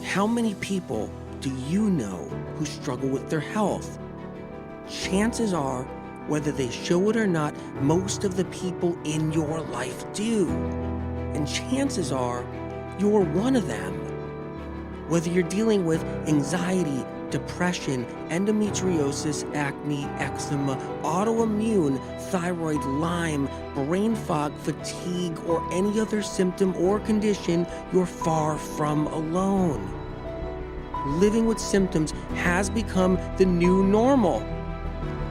How many people do you know who struggle with their health? Chances are, whether they show it or not, most of the people in your life do. And chances are, you're one of them. Whether you're dealing with anxiety, depression, endometriosis, acne, eczema, autoimmune, thyroid, Lyme, brain fog, fatigue, or any other symptom or condition, you're far from alone. Living with symptoms has become the new normal.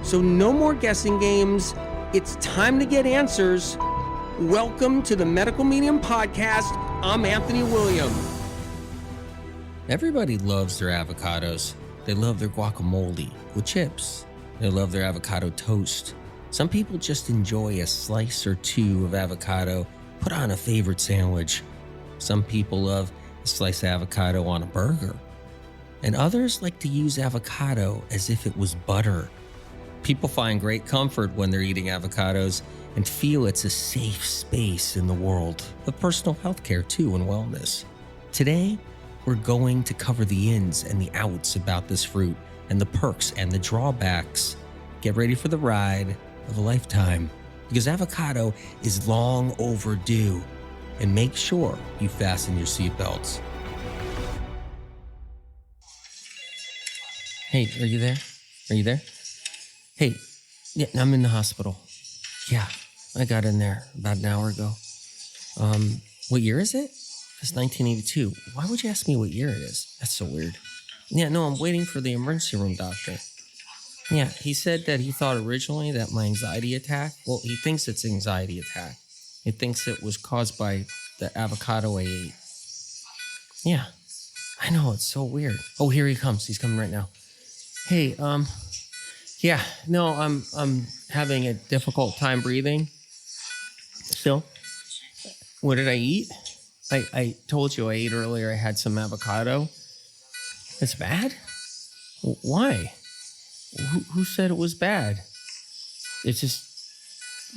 So no more guessing games. It's time to get answers. Welcome to the Medical Medium Podcast. I'm Anthony William. Everybody loves their avocados. They love their guacamole with chips. They love their avocado toast. Some people just enjoy a slice or two of avocado put on a favorite sandwich. Some people love a slice of avocado on a burger. And others like to use avocado as if it was butter. People find great comfort when they're eating avocados and feel it's a safe space in the world of personal health care too and wellness. Today, we're going to cover the ins and the outs about this fruit and the perks and the drawbacks. Get ready for the ride of a lifetime because avocado is long overdue. And make sure you fasten your seatbelts. Hey, are you there? Are you there? Hey, yeah, I'm in the hospital. Yeah, I got in there about an hour ago. What year is it? It's 1982. Why would you ask me what year it is? That's so weird. Yeah, no, I'm waiting for the emergency room doctor. Yeah, he said that he thought originally that my anxiety attack, well, he thinks it's anxiety attack. He thinks it was caused by the avocado I ate. Yeah, I know, it's so weird. Oh, here he comes. He's coming right now. Hey, yeah, no, I'm having a difficult time breathing. Still, what did I eat? I told you I ate earlier. I had some avocado. It's bad? Why? Who said it was bad? It's just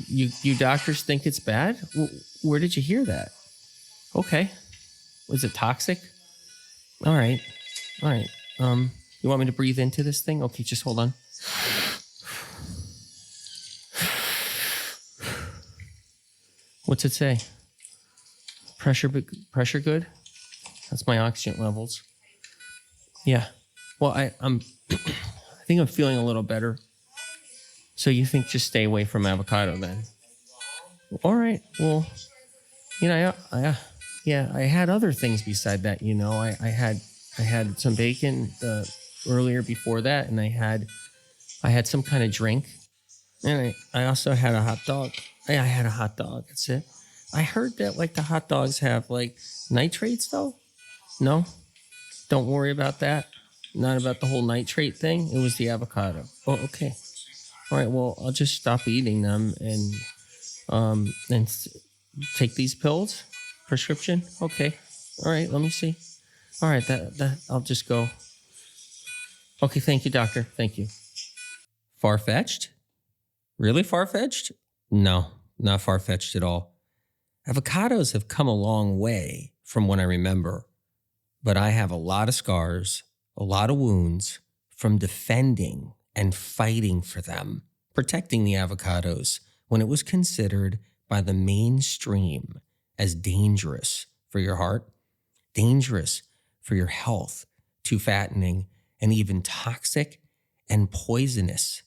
you doctors think it's bad? Where did you hear that? Okay, was it toxic? All right. You want me to breathe into this thing? Okay, just hold on. What's it say? Pressure good? That's my oxygen levels. Yeah. Well, I think I'm feeling a little better. So you think just stay away from avocado then? All right. Well, I had other things beside that. I had some bacon earlier before that, and I had some kind of drink, and I also had a hot dog. I had a hot dog. That's it. I heard that like the hot dogs have like nitrates though. No, don't worry about that. Not about the whole nitrate thing. It was the avocado. Oh, okay. All right. Well, I'll just stop eating them and take these pills. Prescription. Okay. All right. Let me see. All right. That I'll just go. Okay. Thank you, doctor. Thank you. Far-fetched? Really far-fetched? No, not far-fetched at all. Avocados have come a long way from when I remember, but I have a lot of scars, a lot of wounds from defending and fighting for them, protecting the avocados when it was considered by the mainstream as dangerous for your heart, dangerous for your health, too fattening, and even toxic and poisonous.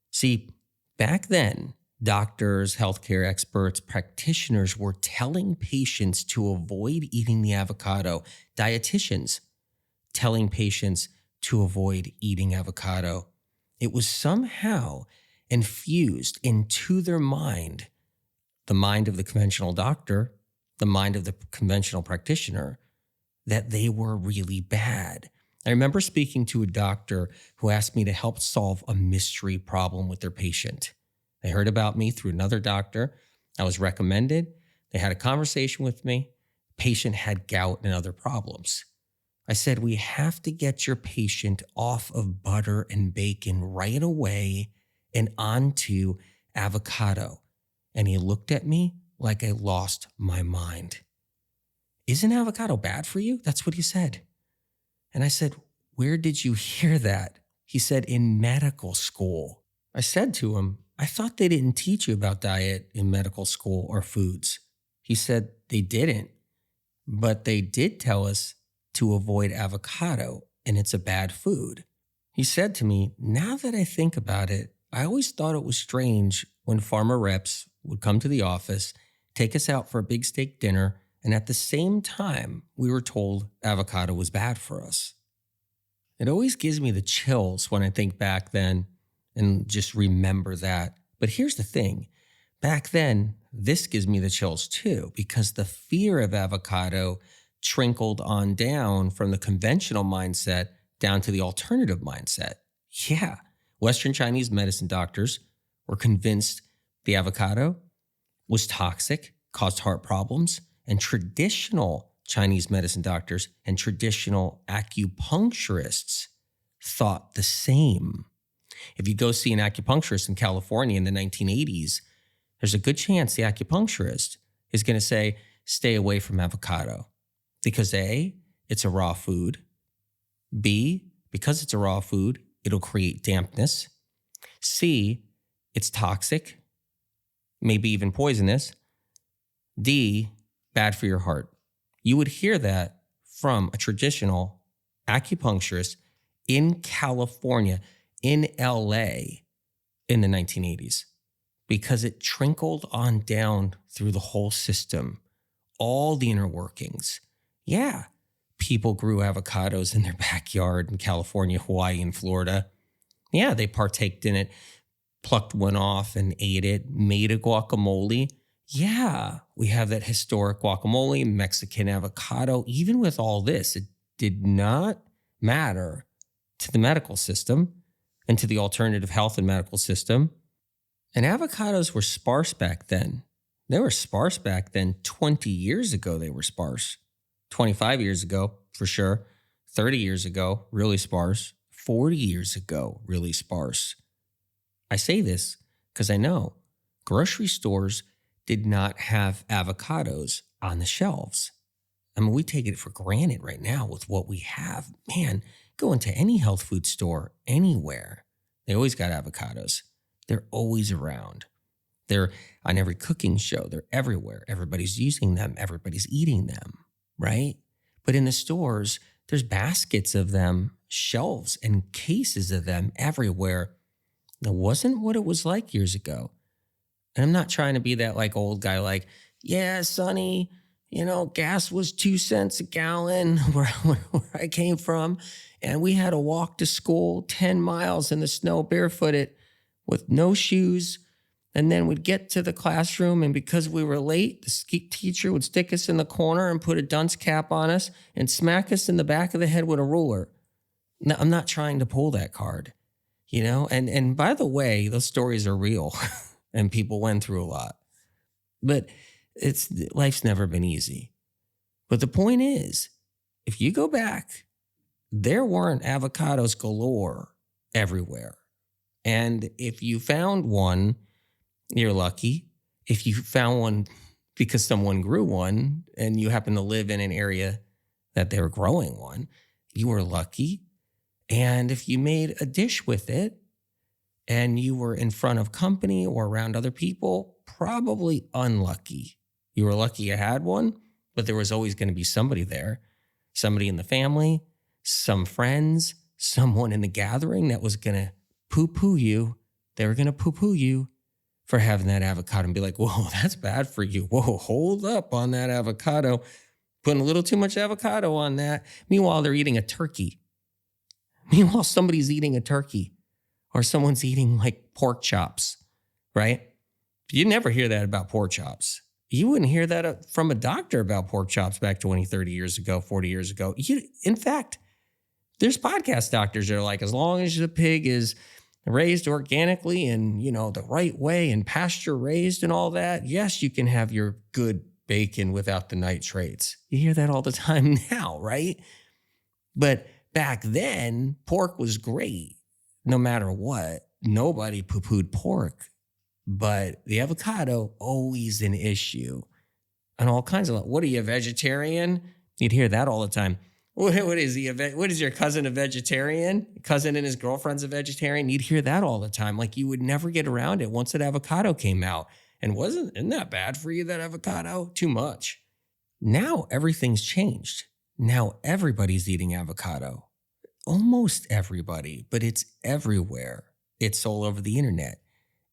See, back then, doctors, healthcare experts, practitioners were telling patients to avoid eating the avocado. Dietitians telling patients to avoid eating avocado. It was somehow infused into their mind, the mind of the conventional doctor, the mind of the conventional practitioner, that they were really bad. I remember speaking to a doctor who asked me to help solve a mystery problem with their patient. They heard about me through another doctor. I was recommended. They had a conversation with me. The patient had gout and other problems. I said, we have to get your patient off of butter and bacon right away and onto avocado. And he looked at me like I lost my mind. Isn't avocado bad for you? That's what he said. And I said, where did you hear that? He said, in medical school. I said to him, I thought they didn't teach you about diet in medical school or foods. He said they didn't, but they did tell us to avoid avocado, and it's a bad food. He said to me, now that I think about it, I always thought it was strange when farmer reps would come to the office, take us out for a big steak dinner, and at the same time, we were told avocado was bad for us. It always gives me the chills when I think back then and just remember that. But here's the thing. Back then, this gives me the chills too, because the fear of avocado trickled on down from the conventional mindset down to the alternative mindset. Yeah, Western Chinese medicine doctors were convinced the avocado was toxic, caused heart problems, and traditional Chinese medicine doctors and traditional acupuncturists thought the same. If you go see an acupuncturist in California in the 1980s, there's a good chance the acupuncturist is going to say, stay away from avocado because A, it's a raw food. B, because it's a raw food, it'll create dampness. C, it's toxic, maybe even poisonous. D, bad for your heart. You would hear that from a traditional acupuncturist in California, in LA in the 1980s, because it trickled on down through the whole system, all the inner workings. Yeah, people grew avocados in their backyard in California, Hawaii, and Florida. Yeah, they partaked in it, plucked one off and ate it, made a guacamole. Yeah, we have that historic guacamole, Mexican avocado. Even with all this, it did not matter to the medical system and to the alternative health and medical system. And avocados were sparse back then. They were sparse back then. 20 years ago, they were sparse. 25 years ago, for sure. 30 years ago, really sparse. 40 years ago, really sparse. I say this because I know grocery stores did not have avocados on the shelves. I mean, we take it for granted right now with what we have. Man, go into any health food store, anywhere. They always got avocados. They're always around. They're on every cooking show. They're everywhere. Everybody's using them. Everybody's eating them, right? But in the stores, there's baskets of them, shelves and cases of them everywhere. That wasn't what it was like years ago. And I'm not trying to be that like old guy like, yeah, Sonny, gas was 2 cents a gallon where I came from. And we had to walk to school 10 miles in the snow barefooted with no shoes. And then we'd get to the classroom, and because we were late, the teacher would stick us in the corner and put a dunce cap on us and smack us in the back of the head with a ruler. Now, I'm not trying to pull that card, And by the way, those stories are real, and people went through a lot. But life's never been easy. But the point is, if you go back, there weren't avocados galore everywhere. And if you found one, you're lucky. If you found one because someone grew one and you happen to live in an area that they were growing one, you were lucky. And if you made a dish with it and you were in front of company or around other people, probably unlucky. You were lucky you had one, but there was always going to be somebody there, somebody in the family, some friends, someone in the gathering that was going to poo-poo you. They were going to poo-poo you for having that avocado and be like, whoa, that's bad for you. Whoa, hold up on that avocado. Putting a little too much avocado on that. Meanwhile, they're eating a turkey. Meanwhile, somebody's eating a turkey or someone's eating like pork chops, right? You never hear that about pork chops. You wouldn't hear that from a doctor about pork chops back 20, 30 years ago, 40 years ago. In fact, there's podcast doctors that are like, as long as the pig is raised organically and, the right way and pasture raised and all that, yes, you can have your good bacon without the nitrates. You hear that all the time now, right? But back then, pork was great, no matter what. Nobody poo-pooed pork. But the avocado, always an issue. And all kinds of, what are you, vegetarian? You'd hear that all the time. What is he? What is your cousin a vegetarian? Cousin and his girlfriend's a vegetarian? You'd hear that all the time. Like you would never get around it once that avocado came out. And isn't that bad for you, that avocado? Too much. Now everything's changed. Now everybody's eating avocado. Almost everybody, but it's everywhere. It's all over the internet.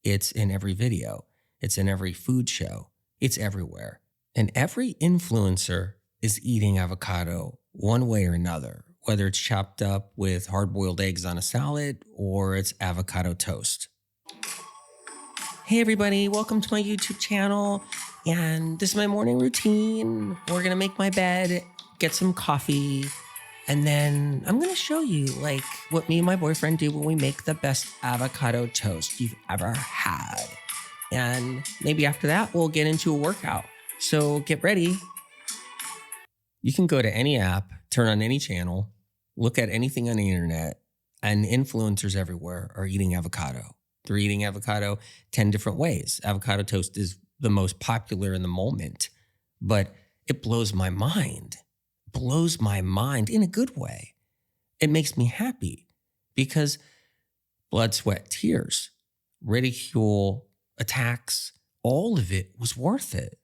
It's in every video. It's in every food show. It's everywhere. And every influencer is eating avocado one way or another, whether it's chopped up with hard-boiled eggs on a salad or it's avocado toast. Hey everybody, welcome to my YouTube channel. And this is my morning routine. We're gonna make my bed, get some coffee, and then I'm gonna show you like what me and my boyfriend do when we make the best avocado toast you've ever had. And maybe after that, we'll get into a workout. So get ready. You can go to any app, turn on any channel, look at anything on the internet, and influencers everywhere are eating avocado. They're eating avocado 10 different ways. Avocado toast is the most popular in the moment, but it blows my mind. Blows my mind in a good way. It makes me happy because blood, sweat, tears, ridicule, attacks, all of it was worth it.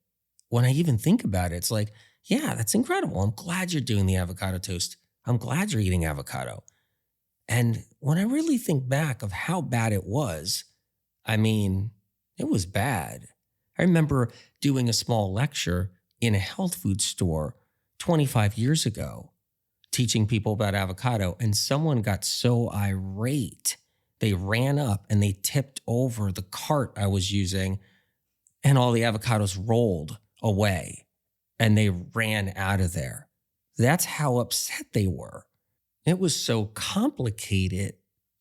When I even think about it, it's like, yeah, that's incredible. I'm glad you're doing the avocado toast. I'm glad you're eating avocado. And when I really think back of how bad it was, I mean, it was bad. I remember doing a small lecture in a health food store 25 years ago, teaching people about avocado, and someone got so irate, they ran up and they tipped over the cart I was using, and all the avocados rolled away. And they ran out of there. That's how upset they were. It was so complicated.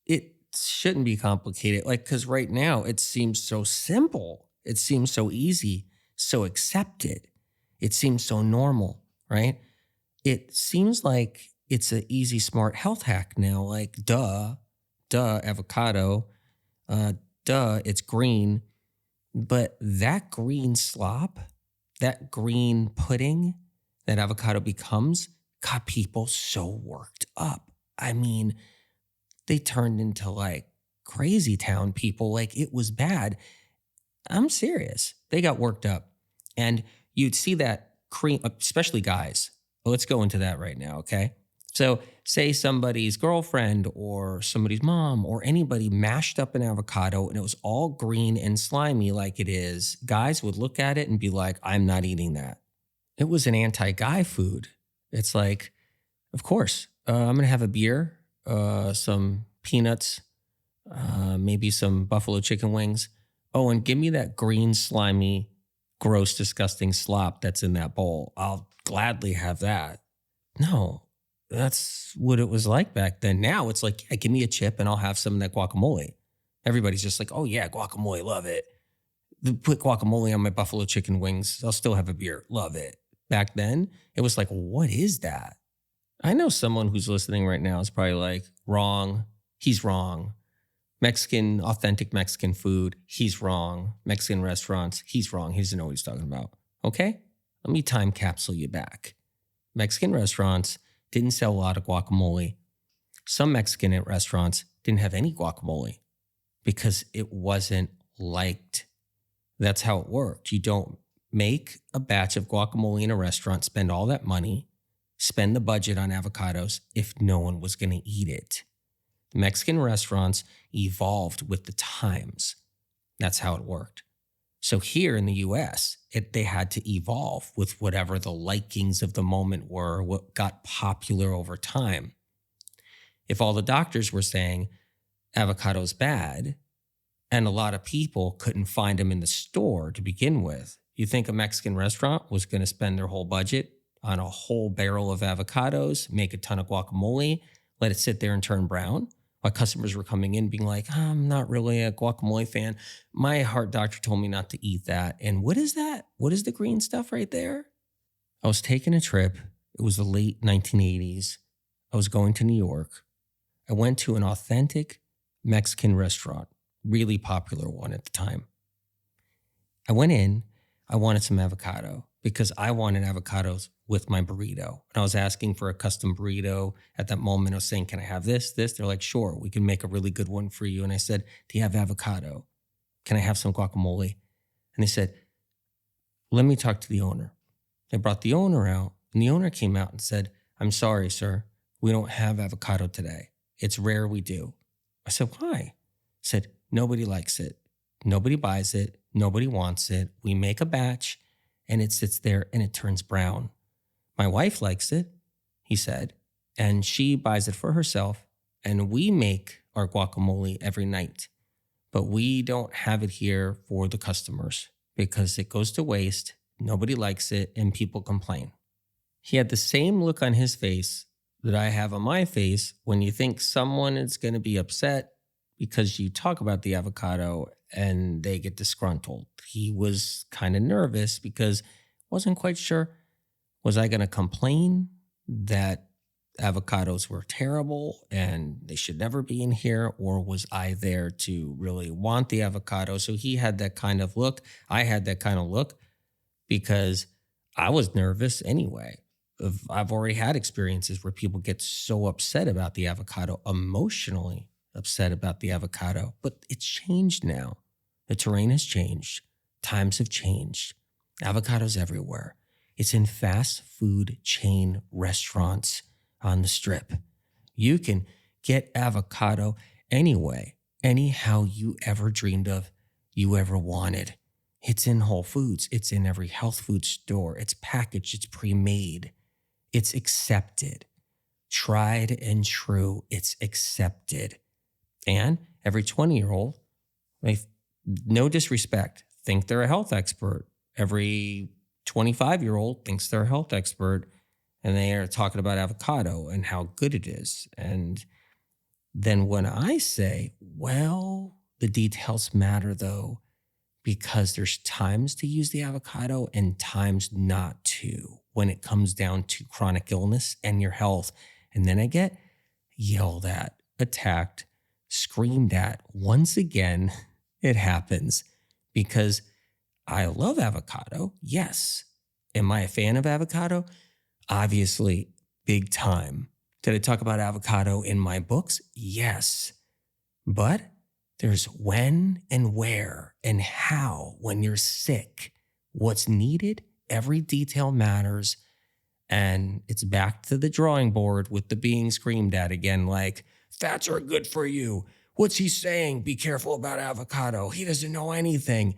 It shouldn't be complicated. Because right now it seems so simple. It seems so easy, so accepted. It seems so normal, right? It seems like it's an easy, smart health hack now. Like, duh, avocado, it's green. But that green slop, that green pudding that avocado becomes got people so worked up. I mean, they turned into like crazy town people. Like it was bad. I'm serious. They got worked up. And you'd see that cream, especially guys. Let's go into that right now, okay? So say somebody's girlfriend or somebody's mom or anybody mashed up an avocado and it was all green and slimy like it is, guys would look at it and be like, I'm not eating that. It was an anti-guy food. It's like, of course, I'm going to have a beer, some peanuts, maybe some buffalo chicken wings. Oh, and give me that green, slimy, gross, disgusting slop that's in that bowl. I'll gladly have that. No. That's what it was like back then. Now it's like, yeah, give me a chip and I'll have some of that guacamole. Everybody's just like, oh yeah, guacamole, love it. Put guacamole on my buffalo chicken wings. I'll still have a beer, love it. Back then, it was like, what is that? I know someone who's listening right now is probably like, wrong, he's wrong. Mexican, authentic Mexican food, he's wrong. Mexican restaurants, he's wrong. He doesn't know what he's talking about. Okay, let me time capsule you back. Mexican restaurants didn't sell a lot of guacamole. Some Mexican restaurants didn't have any guacamole because it wasn't liked. That's how it worked. You don't make a batch of guacamole in a restaurant, spend all that money, spend the budget on avocados if no one was going to eat it. The Mexican restaurants evolved with the times. That's how it worked. So here in the US, they had to evolve with whatever the likings of the moment were, what got popular over time. If all the doctors were saying avocado's bad, and a lot of people couldn't find them in the store to begin with, you think a Mexican restaurant was going to spend their whole budget on a whole barrel of avocados, make a ton of guacamole, let it sit there and turn brown? While customers were coming in being like, I'm not really a guacamole fan. My heart doctor told me not to eat that. And what is that? What is the green stuff right there? I was taking a trip. It was the late 1980s. I was going to New York. I went to an authentic Mexican restaurant, really popular one at the time. I went in. I wanted some avocado because I wanted avocados with my burrito. And I was asking for a custom burrito at that moment. I was saying, can I have this? They're like, sure, we can make a really good one for you. And I said, do you have avocado? Can I have some guacamole? And they said, let me talk to the owner. They brought the owner out, and the owner came out and said, I'm sorry, sir. We don't have avocado today. It's rare we do. I said, why? He said, nobody likes it. Nobody buys it. Nobody wants it. We make a batch, and it sits there, and it turns brown. My wife likes it, he said, and she buys it for herself, and we make our guacamole every night. But we don't have it here for the customers because it goes to waste, nobody likes it, and people complain. He had the same look on his face that I have on my face when you think someone is going to be upset because you talk about the avocado and they get disgruntled. He was kind of nervous because wasn't quite sure, was I going to complain that avocados were terrible and they should never be in here, or was I there to really want the avocado? So he had that kind of look. I had that kind of look because I was nervous anyway. I've already had experiences where people get so upset about the avocado, emotionally upset about the avocado, but it's changed now. The terrain has changed. Times have changed. Avocados everywhere. It's in fast food chain restaurants on the strip. You can get avocado anyway, anyhow you ever dreamed of, you ever wanted. It's in Whole Foods. It's in every health food store. It's packaged. It's pre-made. It's accepted. Tried and true. It's accepted. And every 20-year-old, no disrespect, think they're a health expert. Every 25-year-old thinks they're a health expert. And they are talking about avocado and how good it is. And then when I say, well, the details matter though, because there's times to use the avocado and times not to when it comes down to chronic illness and your health. And then I get yelled at, attacked, screamed at. Once again, it happens because I love avocado. Yes. Am I a fan of avocado? Obviously, big time. Did I talk about avocado in my books? Yes. But there's when and where and how when you're sick. What's needed, every detail matters. And it's back to the drawing board with the being screamed at again, like, fats are good for you. What's he saying? Be careful about avocado. He doesn't know anything.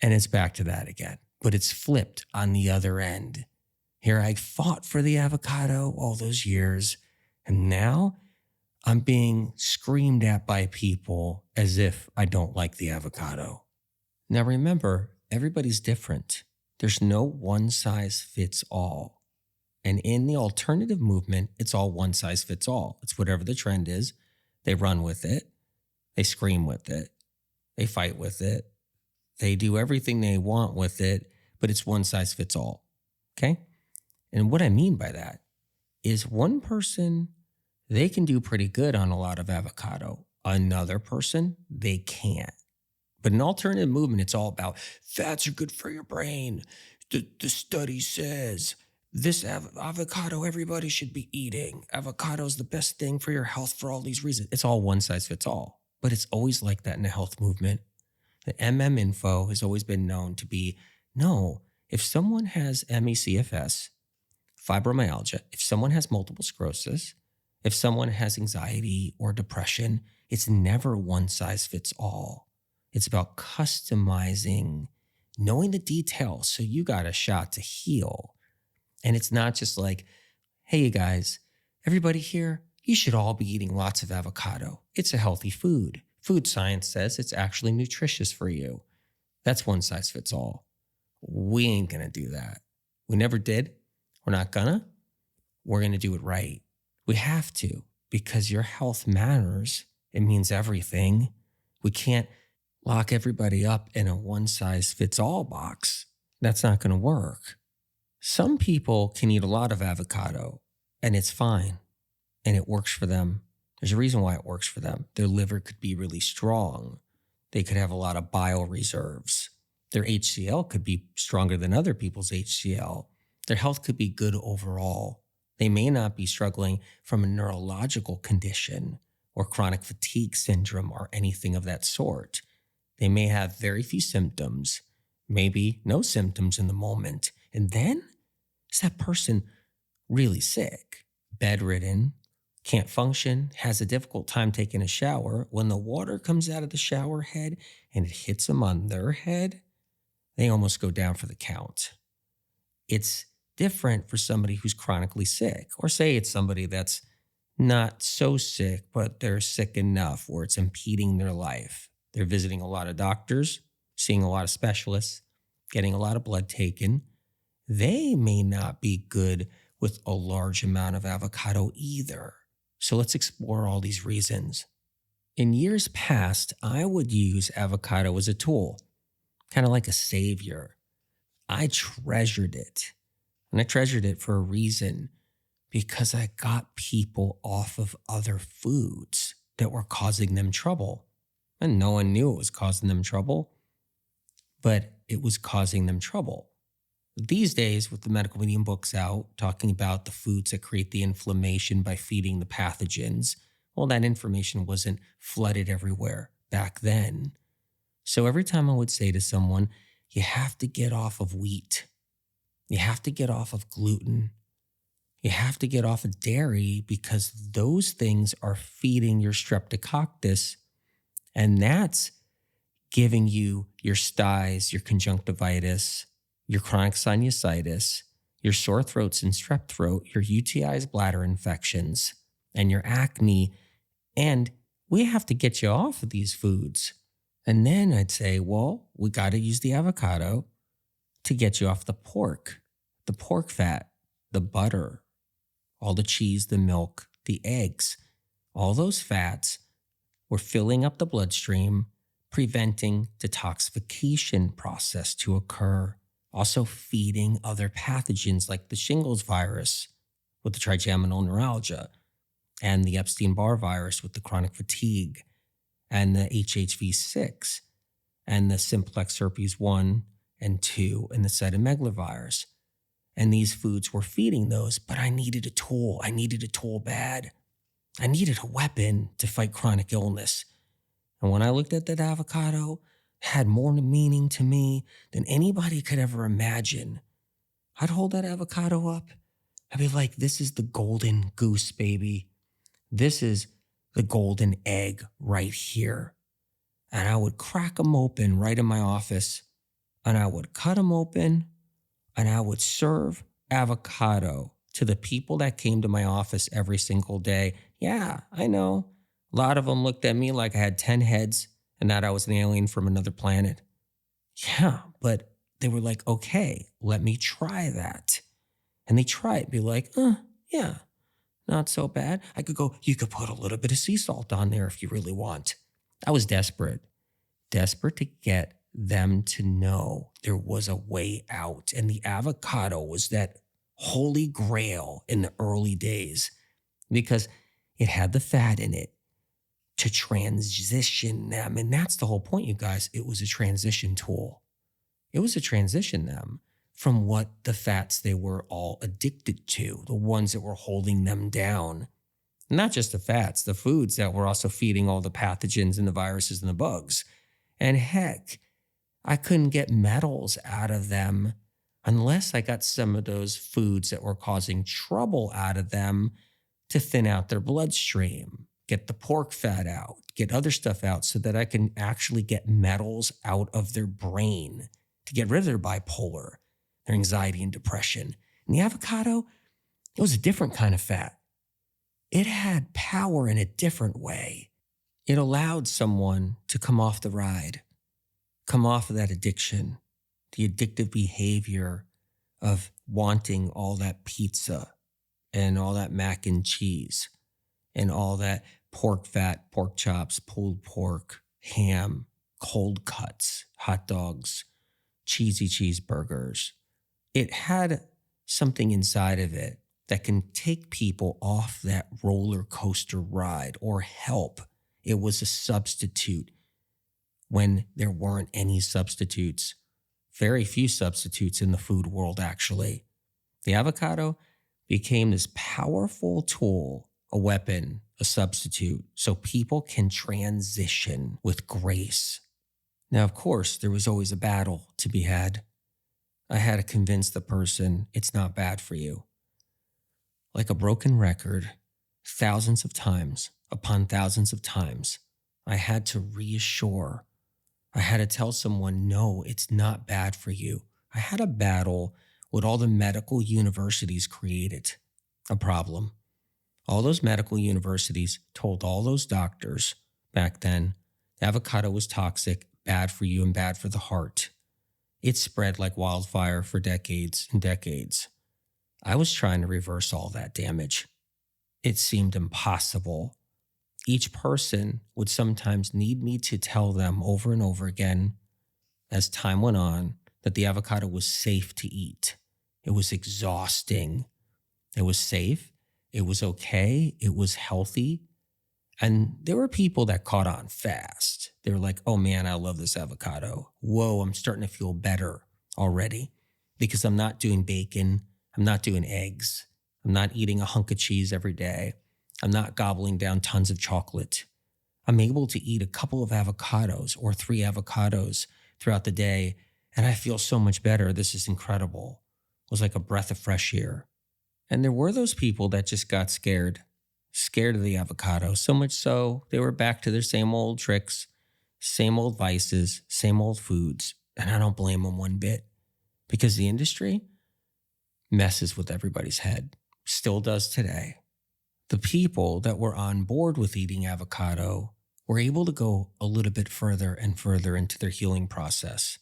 And it's back to that again. But it's flipped on the other end. Here I fought for the avocado all those years, and now I'm being screamed at by people as if I don't like the avocado. Now remember, everybody's different. There's no one size fits all. And in the alternative movement, it's all one size fits all. It's whatever the trend is. They run with it. They scream with it. They fight with it. They do everything they want with it, but it's one size fits all. Okay? And what I mean by that is one person, they can do pretty good on a lot of avocado. Another person, they can't. But in alternative movement, it's all about fats are good for your brain. The study says this avocado everybody should be eating. Avocado is the best thing for your health for all these reasons. It's all one size fits all. But it's always like that in the health movement. The info has always been known to be, no, if someone has ME/CFS, fibromyalgia, if someone has multiple sclerosis, if someone has anxiety or depression, it's never one size fits all. It's about customizing, knowing the details so you got a shot to heal. And it's not just like, hey, you guys, everybody here, you should all be eating lots of avocado. It's a healthy food. Food science says it's actually nutritious for you. That's one size fits all. We ain't going to do that. We never did. We're not gonna. We're going to do it right. We have to, because your health matters. It means everything. We can't lock everybody up in a one size fits all box. That's not going to work. Some people can eat a lot of avocado and it's fine and it works for them. There's a reason why it works for them. Their liver could be really strong. They could have a lot of bile reserves. Their HCl could be stronger than other people's HCl. Their health could be good overall. They may not be struggling from a neurological condition or chronic fatigue syndrome or anything of that sort. They may have very few symptoms, maybe no symptoms in the moment. And then is that person really sick, bedridden, can't function, has a difficult time taking a shower? When the water comes out of the shower head and it hits them on their head, they almost go down for the count. It's different for somebody who's chronically sick, or say it's somebody that's not so sick, but they're sick enough where it's impeding their life. They're visiting a lot of doctors, seeing a lot of specialists, getting a lot of blood taken. They may not be good with a large amount of avocado either. So let's explore all these reasons. In years past, I would use avocado as a tool, kind of like a savior. I treasured it. And I treasured it for a reason, because I got people off of other foods that were causing them trouble. And no one knew it was causing them trouble, but it was causing them trouble. These days, with the medical medium books out talking about the foods that create the inflammation by feeding the pathogens, well, that information wasn't flooded everywhere back then. So every time I would say to someone, you have to get off of wheat, you have to get off of gluten, you have to get off of dairy, because those things are feeding your streptococcus, and that's giving you your styes, your conjunctivitis, your chronic sinusitis, your sore throats and strep throat, your UTIs, bladder infections, and your acne. And we have to get you off of these foods. And then I'd say, well, we got to use the avocado to get you off the pork fat, the butter, all the cheese, the milk, the eggs. All those fats were filling up the bloodstream, preventing detoxification process to occur. Also feeding other pathogens like the shingles virus with the trigeminal neuralgia, and the Epstein-Barr virus with the chronic fatigue, and the HHV6, and the simplex herpes 1 and 2, and the cytomegalovirus. And these foods were feeding those, but I needed a tool. I needed a tool bad. I needed a weapon to fight chronic illness. And when I looked at that avocado, it had more meaning to me than anybody could ever imagine. I'd hold that avocado up. I'd be like, this is the golden goose, baby. This is the golden egg right here. And I would crack them open right in my office, and I would cut them open, and I would serve avocado to the people that came to my office every single day. Yeah, I know. A lot of them looked at me like I had 10 heads and that I was an alien from another planet. Yeah, but they were like, okay, let me try that. And they try it, be like, yeah, not so bad. I could go, you could put a little bit of sea salt on there if you really want. I was desperate to get them to know there was a way out. And the avocado was that holy grail in the early days, because it had the fat in it to transition them. And that's the whole point, you guys. It was a transition tool. It was to transition them from what the fats they were all addicted to, the ones that were holding them down. Not just the fats, the foods that were also feeding all the pathogens and the viruses and the bugs. And heck, I couldn't get metals out of them unless I got some of those foods that were causing trouble out of them to thin out their bloodstream, get the pork fat out, get other stuff out so that I can actually get metals out of their brain to get rid of their bipolar, their anxiety and depression. And the avocado, it was a different kind of fat. It had power in a different way. It allowed someone to come off the ride, come off of that addiction, the addictive behavior of wanting all that pizza and all that mac and cheese and all that pork fat, pork chops, pulled pork, ham, cold cuts, hot dogs, cheesy cheeseburgers. It had something inside of it that can take people off that roller coaster ride or help. It was a substitute when there weren't any substitutes. Very few substitutes in the food world, actually. The avocado became this powerful tool, a weapon, a substitute, so people can transition with grace. Now, of course, there was always a battle to be had. I had to convince the person it's not bad for you. Like a broken record, thousands of times upon thousands of times, I had to reassure. I had to tell someone, no, it's not bad for you. I had a battle with all the medical universities created a problem. All those medical universities told all those doctors back then avocado was toxic, bad for you, and bad for the heart. It spread like wildfire for decades and decades. I was trying to reverse all that damage. It seemed impossible. Each person would sometimes need me to tell them over and over again, as time went on, that the avocado was safe to eat. It was exhausting. It was safe. It was okay. It was healthy. And there were people that caught on fast. They were like, oh man, I love this avocado. Whoa, I'm starting to feel better already because I'm not doing bacon. I'm not doing eggs. I'm not eating a hunk of cheese every day. I'm not gobbling down tons of chocolate. I'm able to eat a couple of avocados or 3 avocados throughout the day, and I feel so much better. This is incredible. It was like a breath of fresh air. And there were those people that just got scared of the avocado, so much so they were back to their same old tricks, same old vices, same old foods. And I don't blame them one bit because the industry messes with everybody's head, still does today. The people that were on board with eating avocado were able to go a little bit further and further into their healing process.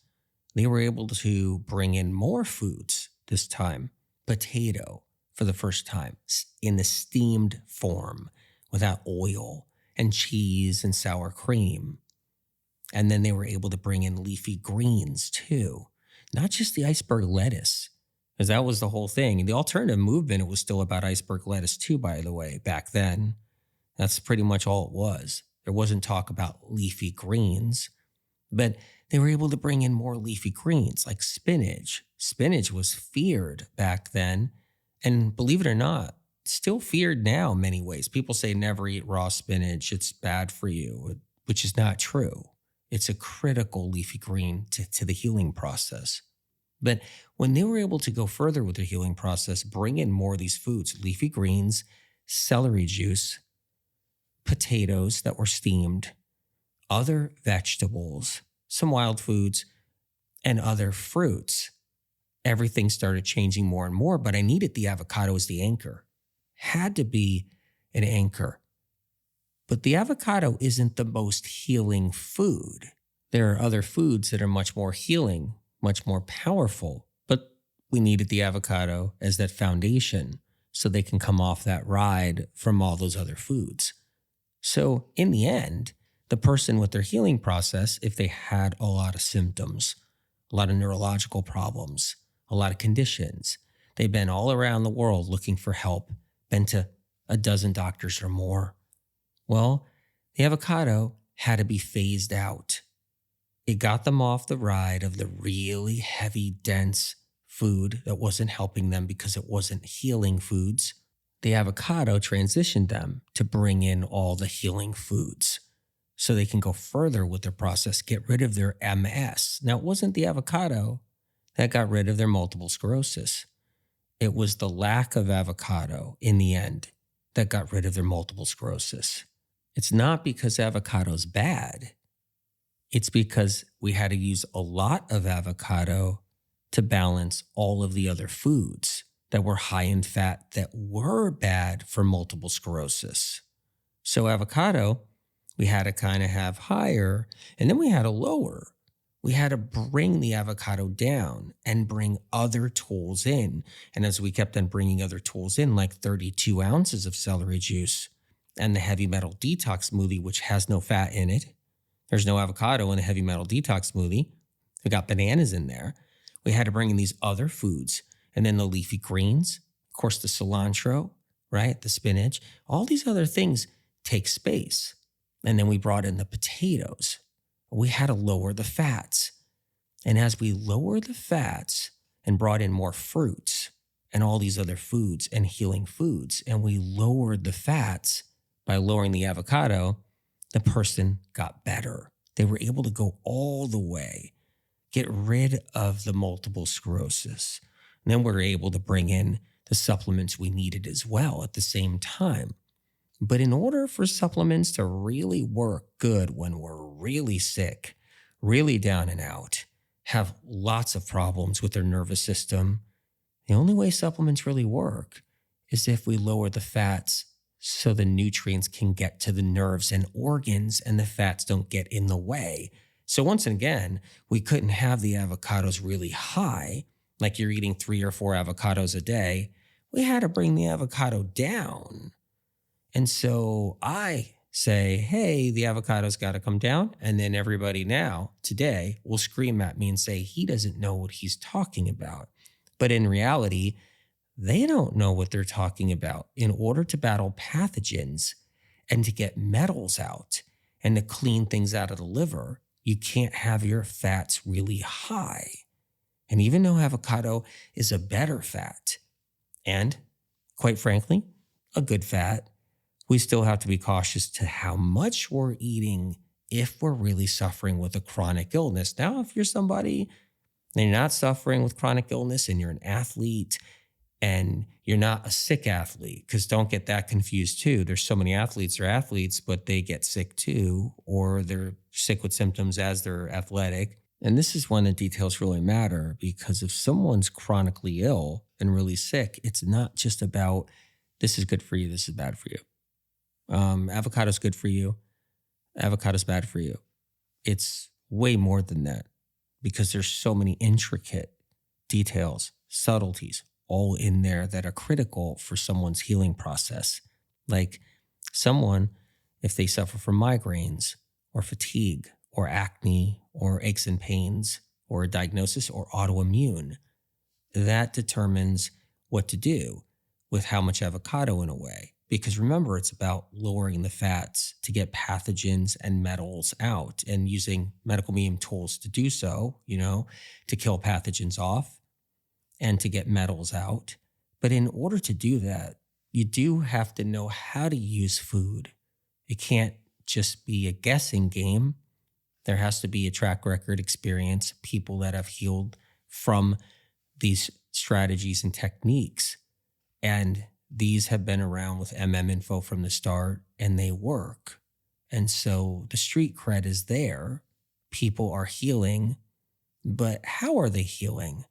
They were able to bring in more foods this time, potato for the first time in the steamed form without oil, and cheese and sour cream. And then they were able to bring in leafy greens too, not just the iceberg lettuce, because that was the whole thing. And the alternative movement, it was still about iceberg lettuce too, by the way, back then. That's pretty much all it was. There wasn't talk about leafy greens, but they were able to bring in more leafy greens like spinach. Spinach was feared back then. And believe it or not, still feared now in many ways. People say never eat raw spinach. It's bad for you, which is not true. It's a critical leafy green to the healing process. But when they were able to go further with the healing process, bring in more of these foods, leafy greens, celery juice, potatoes that were steamed, other vegetables, some wild foods, and other fruits, everything started changing more and more, but I needed the avocado as the anchor. Had to be an anchor. But the avocado isn't the most healing food. There are other foods that are much more healing, much more powerful, but we needed the avocado as that foundation so they can come off that ride from all those other foods. So in the end, the person with their healing process, if they had a lot of symptoms, a lot of neurological problems, a lot of conditions, they've been all around the world looking for help, been to a dozen doctors or more. Well, the avocado had to be phased out. It got them off the ride of the really heavy, dense food that wasn't helping them because it wasn't healing foods. The avocado transitioned them to bring in all the healing foods so they can go further with their process, get rid of their MS. Now, it wasn't the avocado that got rid of their multiple sclerosis. It was the lack of avocado in the end that got rid of their multiple sclerosis. It's not because avocado's bad. It's because we had to use a lot of avocado to balance all of the other foods that were high in fat that were bad for multiple sclerosis. So avocado, we had to kind of have higher, and then we had to lower. We had to bring the avocado down and bring other tools in. And as we kept on bringing other tools in, like 32 ounces of celery juice and the heavy metal detox smoothie, which has no fat in it. There's no avocado in the heavy metal detox smoothie. We got bananas in there. We had to bring in these other foods. And then the leafy greens, of course, the cilantro, right? The spinach, all these other things take space. And then we brought in the potatoes. We had to lower the fats. And as we lowered the fats and brought in more fruits and all these other foods and healing foods, and we lowered the fats by lowering the avocado, the person got better. They were able to go all the way, get rid of the multiple sclerosis. And then we're able to bring in the supplements we needed as well at the same time. But in order for supplements to really work good when we're really sick, really down and out, have lots of problems with their nervous system, the only way supplements really work is if we lower the fats so the nutrients can get to the nerves and organs and the fats don't get in the way. So once again, we couldn't have the avocados really high, like you're eating 3 or 4 avocados a day. We had to bring the avocado down. And so I say, hey, the avocado's got to come down. And then everybody now, today, will scream at me and say, he doesn't know what he's talking about. But in reality, they don't know what they're talking about. In order to battle pathogens and to get metals out and to clean things out of the liver, you can't have your fats really high. And even though avocado is a better fat and, quite frankly, a good fat, we still have to be cautious to how much we're eating if we're really suffering with a chronic illness. Now, if you're somebody and you're not suffering with chronic illness and you're an athlete and you're not a sick athlete, because don't get that confused too. There's so many athletes are athletes, but they get sick too, or they're sick with symptoms as they're athletic. And this is when the details really matter, because if someone's chronically ill and really sick, it's not just about this is good for you, this is bad for you. Avocado's good for you. Avocado's bad for you. It's way more than that because there's so many intricate details, subtleties all in there that are critical for someone's healing process. Like someone, if they suffer from migraines or fatigue or acne or aches and pains or a diagnosis or autoimmune, that determines what to do with how much avocado in a way. Because remember, it's about lowering the fats to get pathogens and metals out and using medical medium tools to do so, to kill pathogens off and to get metals out. But in order to do that, you do have to know how to use food. It can't just be a guessing game. There has to be a track record experience, people that have healed from these strategies and techniques. And these have been around with Info from the start, and they work. And so the street cred is there. People are healing, but how are they healing?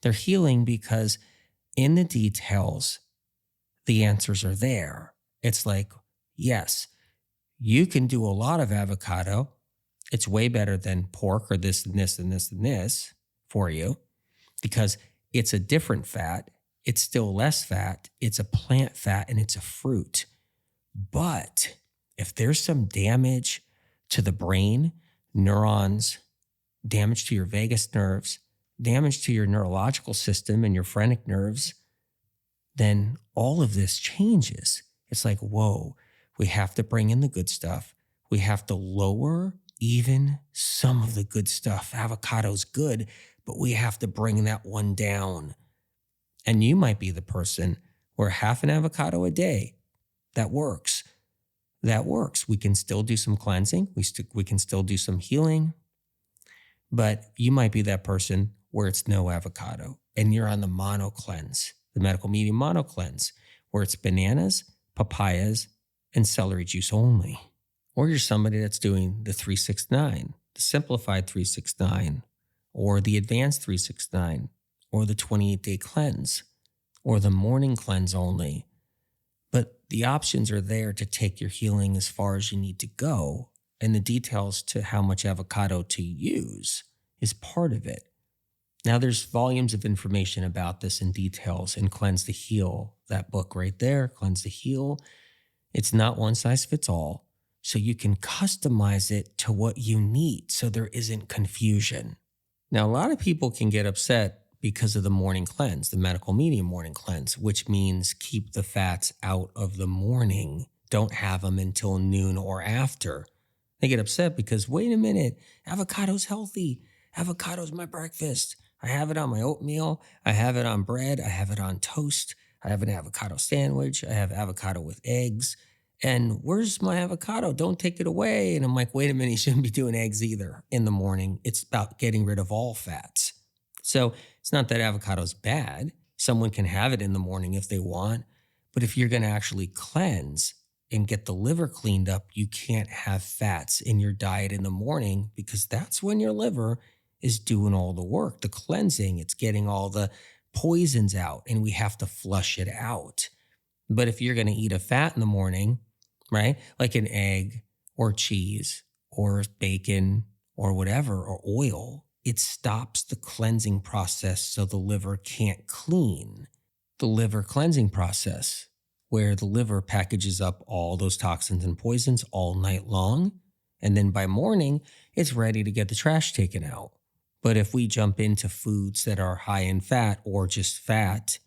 They're healing because in the details, the answers are there. It's like, yes, you can do a lot of avocado. It's way better than pork or this and this and this and this for you because it's a different fat. It's still less fat, it's a plant fat, and it's a fruit. But if there's some damage to the brain, neurons, damage to your vagus nerves, damage to your neurological system and your phrenic nerves, then all of this changes. It's like, whoa, we have to bring in the good stuff. We have to lower even some of the good stuff. Avocado's good, but we have to bring that one down. And you might be the person where half an avocado a day, that works. That works. We can still do some cleansing. We can still do some healing. But you might be that person where it's no avocado and you're on the mono cleanse, the medical medium mono cleanse, where it's bananas, papayas, and celery juice only. Or you're somebody that's doing the 369, the simplified 369, or the advanced 369. Or the 28-day cleanse, or the morning cleanse only. But the options are there to take your healing as far as you need to go, and the details to how much avocado to use is part of it. Now, there's volumes of information about this in details in Cleanse to Heal, that book right there, Cleanse to Heal. It's not one size fits all, so you can customize it to what you need so there isn't confusion. Now, a lot of people can get upset because of the morning cleanse, the medical medium morning cleanse, which means keep the fats out of the morning. Don't have them until noon or after. They get upset because, wait a minute, avocado's healthy. Avocado's my breakfast. I have it on my oatmeal. I have it on bread. I have it on toast. I have an avocado sandwich. I have avocado with eggs. And where's my avocado? Don't take it away. And I'm like, wait a minute, you shouldn't be doing eggs either in the morning. It's about getting rid of all fats. So it's not that avocado is bad. Someone can have it in the morning if they want. But if you're going to actually cleanse and get the liver cleaned up, you can't have fats in your diet in the morning because that's when your liver is doing all the work, the cleansing. It's getting all the poisons out and we have to flush it out. But if you're going to eat a fat in the morning, right, like an egg or cheese or bacon or whatever, or oil, it stops the cleansing process so the liver can't clean. The liver cleansing process, where the liver packages up all those toxins and poisons all night long. And then by morning, it's ready to get the trash taken out. But if we jump into foods that are high in fat or just fat,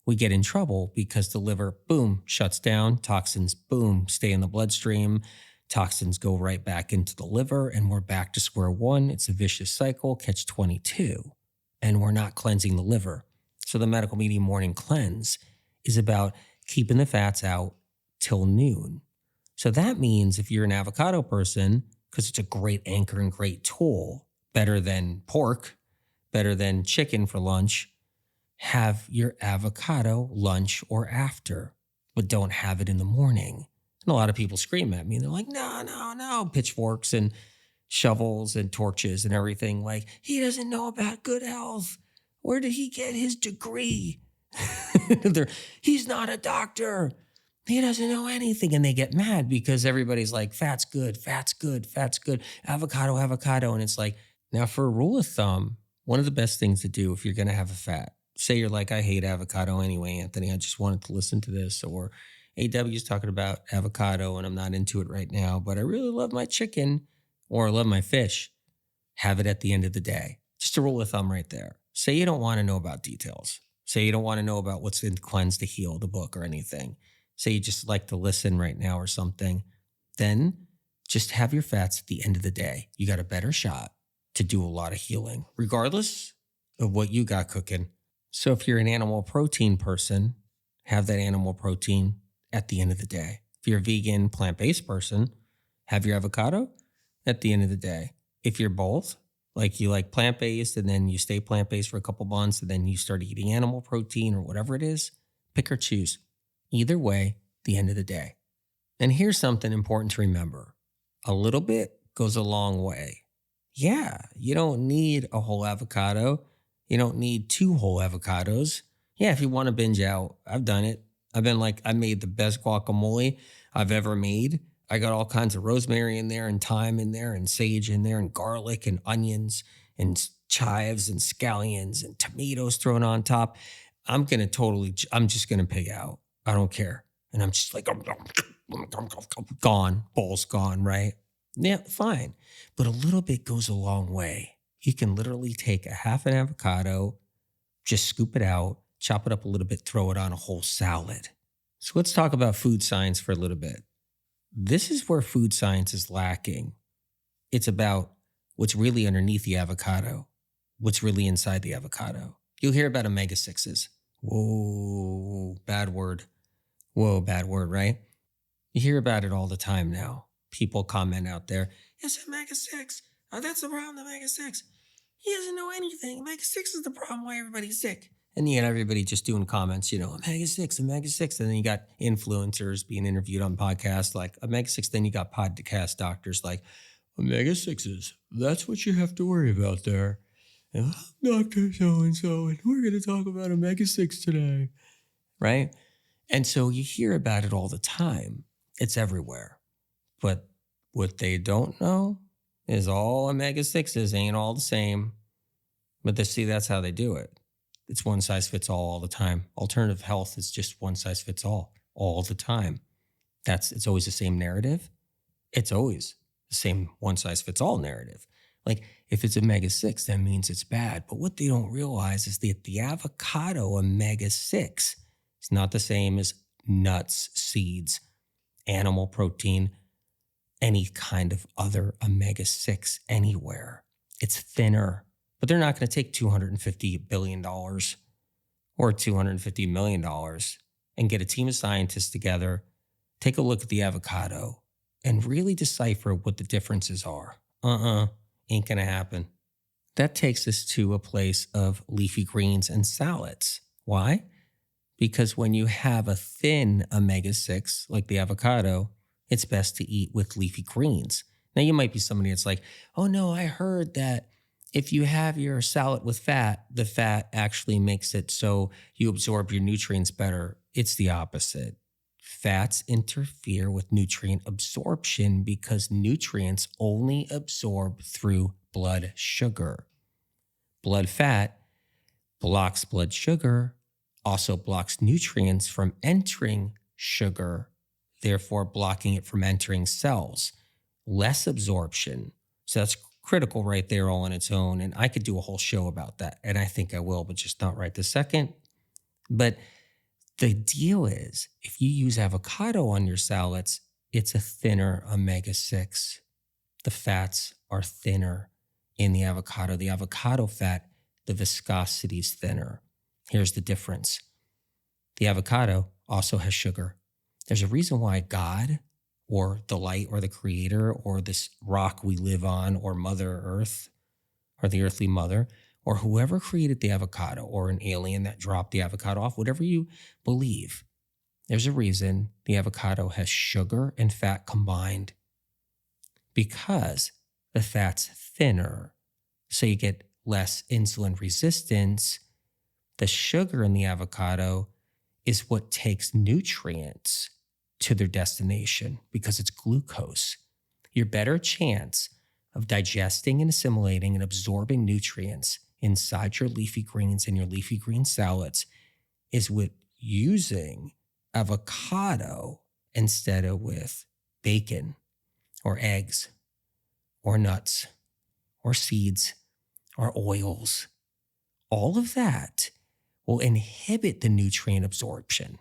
we get in trouble because the liver, boom, shuts down. Toxins, boom, stay in the bloodstream. Toxins go right back into the liver and we're back to square one. It's a vicious cycle, catch 22. And we're not cleansing the liver. So the medical medium morning cleanse is about keeping the fats out till noon. So that means if you're an avocado person, because it's a great anchor and great tool, better than pork, better than chicken for lunch, have your avocado lunch or after, but don't have it in the morning. And a lot of people scream at me. They're like, no, pitchforks and shovels and torches and everything. Like, he doesn't know about good health. Where did he get his degree? He's not a doctor. He doesn't know anything. And they get mad because everybody's like, fat's good, fat's good, fat's good. Avocado, avocado. And it's like, now for a rule of thumb, one of the best things to do if you're going to have a fat, say you're like, I hate avocado anyway, Anthony. I just wanted to listen to this. Or AW's talking about avocado and I'm not into it right now, but I really love my chicken or I love my fish. Have it at the end of the day. Just a rule of thumb right there. Say you don't want to know about details. Say you don't want to know about what's in Cleanse to Heal, the book or anything. Say you just like to listen right now or something. Then just have your fats at the end of the day. You got a better shot to do a lot of healing, regardless of what you got cooking. So if you're an animal protein person, have that animal protein at the end of the day. If you're a vegan, plant-based person, have your avocado at the end of the day. If you're both, like you like plant-based and then you stay plant-based for a couple months and then you start eating animal protein or whatever it is, pick or choose. Either way, the end of the day. And here's something important to remember. A little bit goes a long way. Yeah, you don't need a whole avocado. You don't need 2 whole avocados. Yeah, if you want to binge out, I've done it. I made the best guacamole I've ever made. I got all kinds of rosemary in there and thyme in there and sage in there and garlic and onions and chives and scallions and tomatoes thrown on top. I'm just going to pig out. I don't care. And I'm just like, gone, bowl's gone, right? Yeah, fine. But a little bit goes a long way. You can literally take a half an avocado, just scoop it out, chop it up a little bit, throw it on a whole salad. So let's talk about food science for a little bit. This is where food science is lacking. It's about what's really underneath the avocado, what's really inside the avocado. You'll hear about omega-6s. Whoa, bad word. Whoa, bad word, right? You hear about it all the time now. People comment out there, yes, omega-6. Oh, that's the problem, omega-6. He doesn't know anything. Omega-6 is the problem why everybody's sick. And you got everybody just doing comments, omega-6, omega-6. And then you got influencers being interviewed on podcasts like omega-6. Then you got podcast doctors like omega-6s. That's what you have to worry about there. And Dr. So-and-so, and we're going to talk about omega-6 today. Right? And so you hear about it all the time. It's everywhere. But what they don't know is all omega-6s ain't all the same. But that's how they do it. It's one size fits all the time. Alternative health is just one size fits all the time. It's always the same narrative. It's always the same one size fits all narrative. Like if it's omega-6, that means it's bad. But what they don't realize is that the avocado omega-6 is not the same as nuts, seeds, animal protein, any kind of other omega-6 anywhere. It's thinner. but they're not going to take $250 billion or $250 million and get a team of scientists together, take a look at the avocado, and really decipher what the differences are. Ain't going to happen. That takes us to a place of leafy greens and salads. Why? Because when you have a thin omega-6, like the avocado, it's best to eat with leafy greens. Now, you might be somebody that's like, oh no, I heard that if you have your salad with fat, the fat actually makes it so you absorb your nutrients better. It's the opposite. Fats interfere with nutrient absorption because nutrients only absorb through blood sugar. Blood fat blocks blood sugar, also blocks nutrients from entering sugar, therefore blocking it from entering cells. Less absorption. So that's critical right there all on its own. And I could do a whole show about that. And I think I will, but just not right this second. But the deal is, if you use avocado on your salads, it's a thinner omega-6. The fats are thinner in the avocado. The avocado fat, the viscosity is thinner. Here's the difference. The avocado also has sugar. There's a reason why God or the light or the creator or this rock we live on or Mother Earth or the earthly mother or whoever created the avocado or an alien that dropped the avocado off, whatever you believe, there's a reason the avocado has sugar and fat combined, because the fat's thinner. So you get less insulin resistance. The sugar in the avocado is what takes nutrients to their destination because it's glucose. Your better chance of digesting and assimilating and absorbing nutrients inside your leafy greens and your leafy green salads is with using avocado instead of with bacon or eggs or nuts or seeds or oils. All of that will inhibit the nutrient absorption.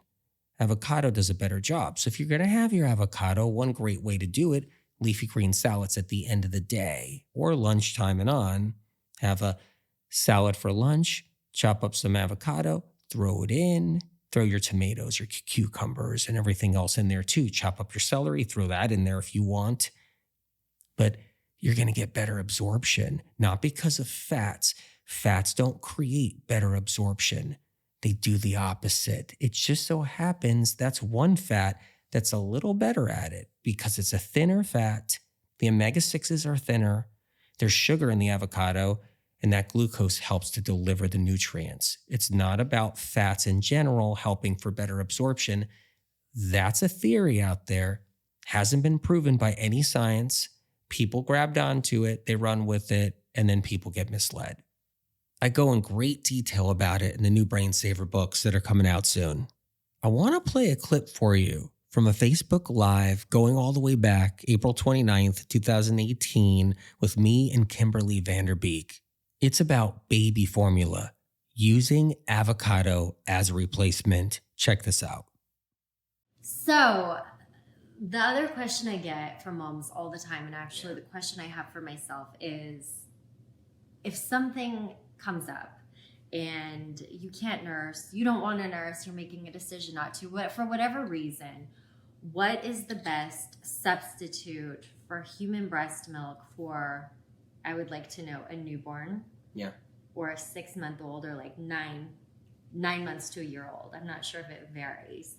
Avocado does a better job. So if you're going to have your avocado, one great way to do it, leafy green salads at the end of the day or lunchtime and on, have a salad for lunch, chop up some avocado, throw it in, throw your tomatoes, your cucumbers and everything else in there too. Chop up your celery, throw that in there if you want. But you're going to get better absorption, not because of fats. Fats don't create better absorption. They do the opposite. It just so happens that's one fat that's a little better at it because it's a thinner fat. The omega-6s are thinner. There's sugar in the avocado, and that glucose helps to deliver the nutrients. It's not about fats in general helping for better absorption. That's a theory out there. Hasn't been proven by any science. People grabbed onto it, they run with it, and then people get misled. I go in great detail about it in the new Brain Saver books that are coming out soon. I want to play a clip for you from a Facebook Live going all the way back April 29th, 2018 with me and Kimberly Vanderbeek. It's about baby formula, using avocado as a replacement. Check this out. So the other question I get from moms all the time, and actually the question I have for myself is, if something comes up and you can't nurse, you don't want to nurse, you're making a decision not to, for whatever reason, what is the best substitute for human breast milk for, I would like to know, a newborn? Yeah. Or a 6-month-old, or like nine months to a year old. I'm not sure if it varies.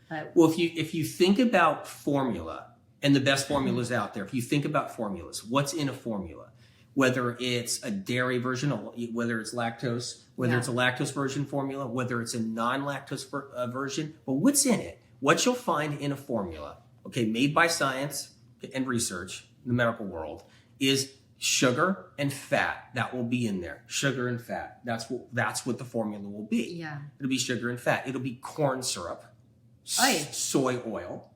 But well, if you think about formula, and the best formulas out there, if you think about formulas, what's in a formula? Whether it's a dairy version, whether it's lactose, whether it's a lactose version formula, whether it's a non-lactose version, but what's in it? What you'll find in a formula, okay, made by science and research in the medical world, is sugar and fat. That will be in there. Sugar and fat. That's what the formula will be. Yeah. It'll be sugar and fat. It'll be corn syrup, soy oil.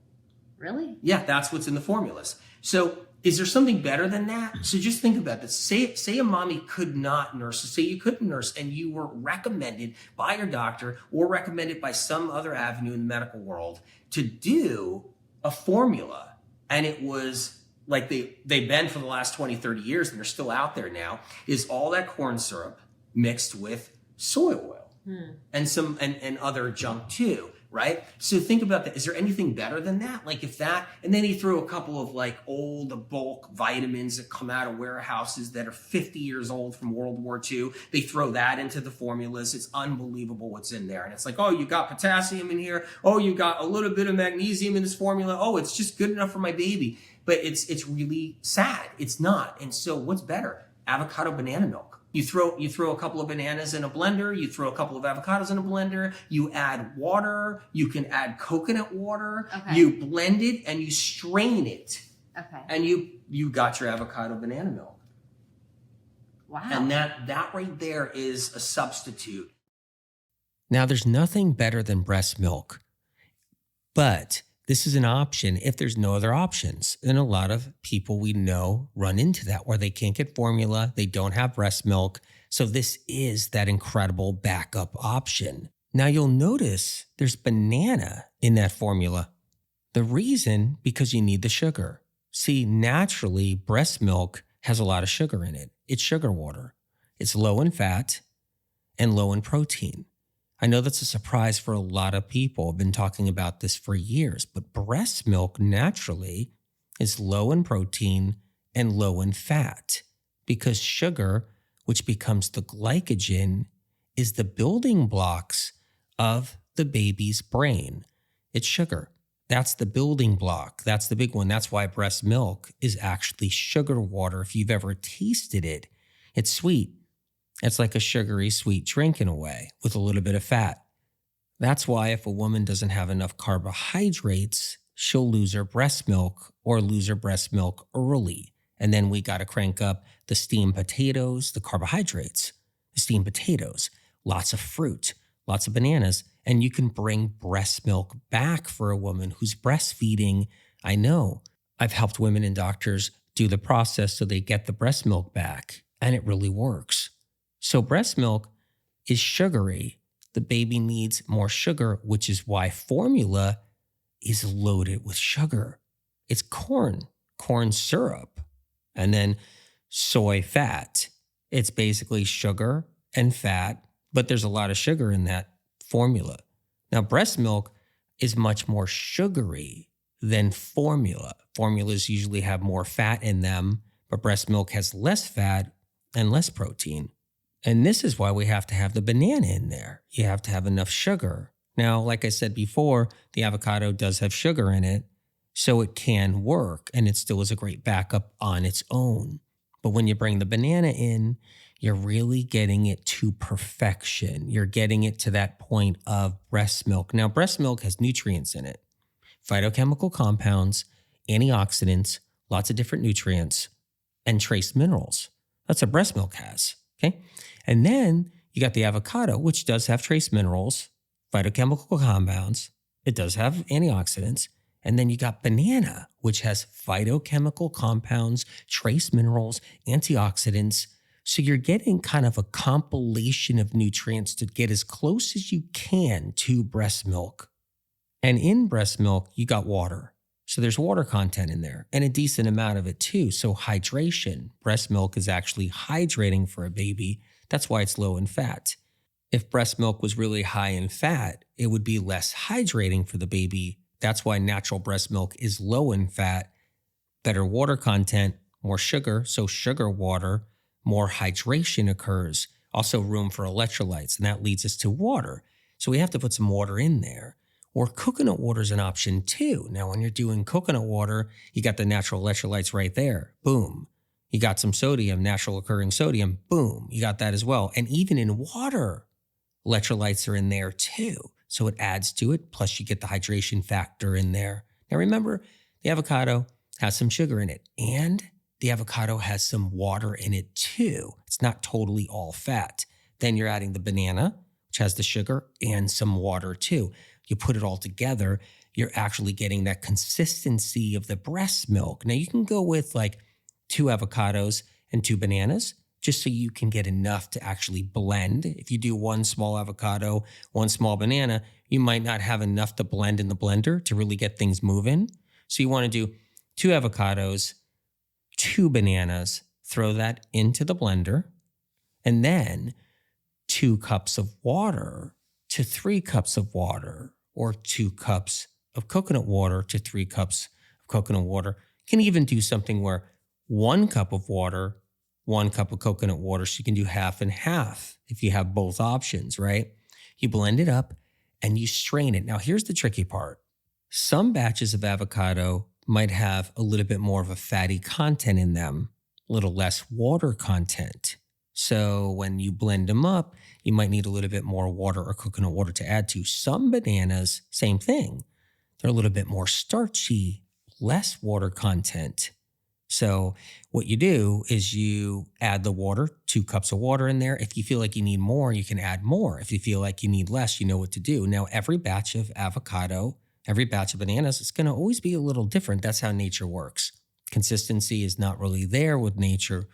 Really? Yeah, that's what's in the formulas. So is there something better than that? So just think about this. Say a mommy could not nurse. Say you couldn't nurse and you were recommended by your doctor or recommended by some other avenue in the medical world to do a formula, and it was like they've been for the last 20, 30 years, and they're still out there now, is all that corn syrup mixed with soy oil and some and other junk too, right? So think about that. Is there anything better than that? Like if that, and then you throw a couple of like old bulk vitamins that come out of warehouses that are 50 years old from World War II. They throw that into the formulas. It's unbelievable what's in there. And it's like, oh, you got potassium in here. Oh, you got a little bit of magnesium in this formula. Oh, it's just good enough for my baby. But it's really sad. It's not. And so what's better? Avocado banana milk. You throw a couple of bananas in a blender, you throw a couple of avocados in a blender, you add water, you can add coconut water, you blend it and you strain it. Okay. And you got your avocado banana milk. Wow. And that right there is a substitute. Now there's nothing better than breast milk, but this is an option if there's no other options. And a lot of people we know run into that where they can't get formula, they don't have breast milk. So this is that incredible backup option. Now you'll notice there's banana in that formula. The reason, because you need the sugar. See, naturally, breast milk has a lot of sugar in it. It's sugar water. It's low in fat and low in protein. I know that's a surprise for a lot of people. I've been talking about this for years, but breast milk naturally is low in protein and low in fat because sugar, which becomes the glycogen, is the building blocks of the baby's brain. It's sugar. That's the building block. That's the big one. That's why breast milk is actually sugar water. If you've ever tasted it, it's sweet. It's like a sugary sweet drink in a way with a little bit of fat. That's why if a woman doesn't have enough carbohydrates, she'll lose her breast milk or lose her breast milk early. And then we got to crank up the steamed potatoes, the carbohydrates, the steamed potatoes, lots of fruit, lots of bananas, and you can bring breast milk back for a woman who's breastfeeding. I know I've helped women and doctors do the process so they get the breast milk back, and it really works. So breast milk is sugary. The baby needs more sugar, which is why formula is loaded with sugar. It's corn syrup, and then soy fat. It's basically sugar and fat, but there's a lot of sugar in that formula. Now, breast milk is much more sugary than formula. Formulas usually have more fat in them, but breast milk has less fat and less protein. And this is why we have to have the banana in there. You have to have enough sugar. Now, like I said before, the avocado does have sugar in it, so it can work, and it still is a great backup on its own. But when you bring the banana in, you're really getting it to perfection. You're getting it to that point of breast milk. Now, breast milk has nutrients in it, phytochemical compounds, antioxidants, lots of different nutrients, and trace minerals. That's what breast milk has, okay? And then you got the avocado, which does have trace minerals, phytochemical compounds. It does have antioxidants. And then you got banana, which has phytochemical compounds, trace minerals, antioxidants. So you're getting kind of a compilation of nutrients to get as close as you can to breast milk. And in breast milk, you got water. So there's water content in there and a decent amount of it too. So hydration, breast milk is actually hydrating for a baby. That's why it's low in fat. If breast milk was really high in fat, it would be less hydrating for the baby. That's why natural breast milk is low in fat, better water content, more sugar, so sugar water, more hydration occurs, also room for electrolytes, and that leads us to water. So we have to put some water in there. Or coconut water is an option too. Now, when you're doing coconut water, you got the natural electrolytes right there. Boom. You got some sodium, natural occurring sodium. Boom. You got that as well. And even in water, electrolytes are in there too. So it adds to it. Plus you get the hydration factor in there. Now remember, the avocado has some sugar in it and the avocado has some water in it too. It's not totally all fat. Then you're adding the banana, which has the sugar and some water too. You put it all together, you're actually getting that consistency of the breast milk. Now you can go with like 2 avocados and 2 bananas, just so you can get enough to actually blend. If you do 1 small avocado, 1 small banana, you might not have enough to blend in the blender to really get things moving. So you want to do 2 avocados, 2 bananas, throw that into the blender, and then 2 cups of water to 3 cups of water, or 2 cups of coconut water to 3 cups of coconut water. You can even do something where 1 cup of water, 1 cup of coconut water. So you can do half and half if you have both options, right? You blend it up and you strain it. Now, here's the tricky part. Some batches of avocado might have a little bit more of a fatty content in them, a little less water content. So when you blend them up, you might need a little bit more water or coconut water to add to. Some bananas, same thing. They're a little bit more starchy, less water content. So what you do is you add the water, 2 cups of water in there. If you feel like you need more, you can add more. If you feel like you need less, you know what to do. Now, every batch of avocado, every batch of bananas, it's going to always be a little different. That's how nature works. Consistency is not really there with nature